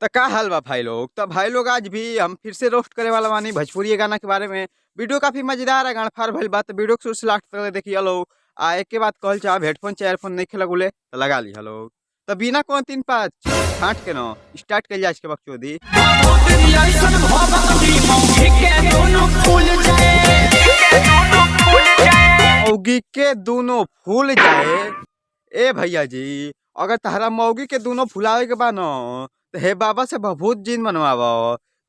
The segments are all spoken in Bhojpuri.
तो का हाल बा भाई लोग। तो भाई लोग आज भी हम फिर से रोस्ट करे वाला बानी भोजपुरी गाना के बारे में। वीडियो काफी मजेदार है, गानफार भइल बात। वीडियो को शुरू से लास्ट तक देखिए लोग। एक के बाद कहल चाहे हेडफोन चाहे एयरफोन नहीं लगुले तो लगा लिया लोग। तो बिना कौन 3-5 छाट के न स्टार्ट कर जाए बकचोदी। मौगी के दोनों फूल जाए ए भैया जी। अगर तहरा मौगी के दोनों फुलावे के बा न तो हे बाबा से भभूत जिन बनवाव।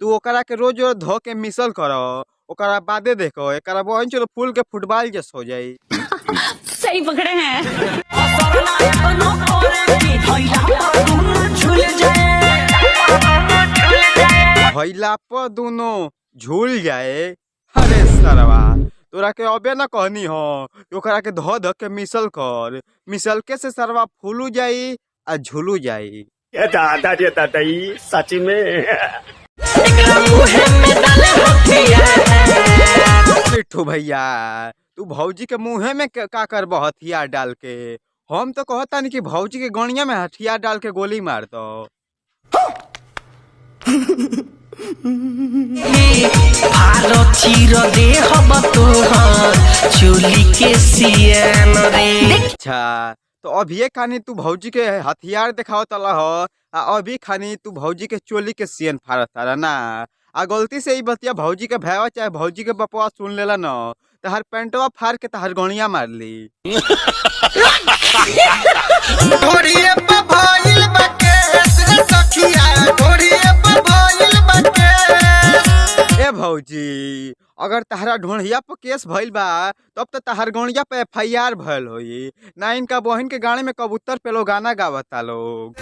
तू ओकरा के रोज रोज धो के मिसल करो, ओकरा बादे देखो एकरा बहन चलो फूल के फुटबॉल जस हो जाई। सही पकड़े हैं। भैला पर दोनों झूल जाए। अरे सरवा तोरा के अबे न कहनी हो कि ओकरा के धो धो के मिसल कर, मिसल के से सरवा फूलू जाई आ झूलू जाई। ये दादा रे दादा सच में पिट्ठू भैया तू भौजी के मुँहे में का कर हथियार डाल के। हम तो कहता नहीं कि भौजी के गणिया में हथियार डाल के गोली मार दो। अच्छा तो अभी खानी तू भौजी के हथियार दिखाओ तला हो आ अभी खानी तू भौजी के चोली के सियन फाड़त तारा ना। आ गलती से ही बतिया भौजी के भैया चाहे भौजी के बपवा सुन लेला न तो हर पेंटवा फाड़ के तहर गणिया मार ली। ए भौजी अगर तहरा ढोढ़िया पर केस भइल बा तब तो तहर गणिया पे FIR भइल होई ना। इनका बहन के गाने में कबूतर पे लोग गाना गावता लोग।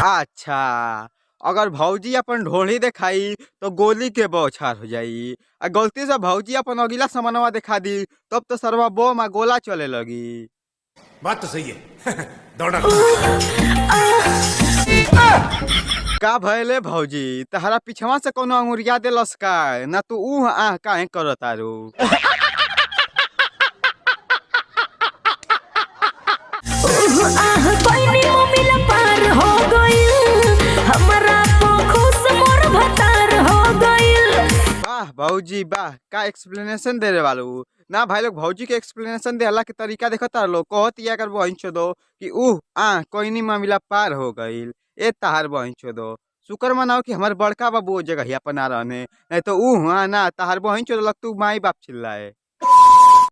अच्छा अगर भौजी अपन ढोढ़ी दिखाई तो गोली के बौछार हो जाई। आ गलती से भौजी अपन अगला सामानवा दिखा दी तब तो सरवा बोम आ गोला चले लगी। बात तो सही है। दौड़ा का भइले भौजी तहरा पिछवा से कोनो अंगुरिया देलस का ना तू आह काहे करतारू। वाह भौजी वाह का एक्सप्लेनेशन दे रहे वालू ना भाई लोग। भौजी के एक्सप्लेनेशन दे अल्लाह के तरीका देखता लोग कहत या कर बहन दो कि कोई नहीं मामला पार हो गईल। ए तहार बहन दो शुक्र मनाओ कि हमारे बड़का बाबू वो जगह अपना रहने नहीं तो ना तहार बहन चो लग तू माई बाप चिल्लाए।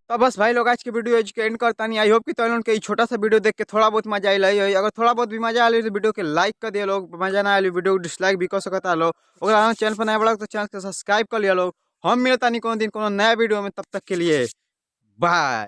तो बस भाई लोग आज की वीडियो एंड करता नहीं। आई होप कि तो के छोटा सा वीडियो देख के थोड़ा बहुत मजा आई। अगर थोड़ा बहुत भी मजा आई तो वीडियो के लाइक कर दिया लोग, मजा ना आई वीडियो डिसलाइक भी कर सकता लोग। अगर चैनल पर नया बड़ा तो चैनल को सब्सक्राइब कर लिया लोग। हम मिलता नहीं कोनो दिन कोनो नया वीडियो में, तब तक के लिए बाय।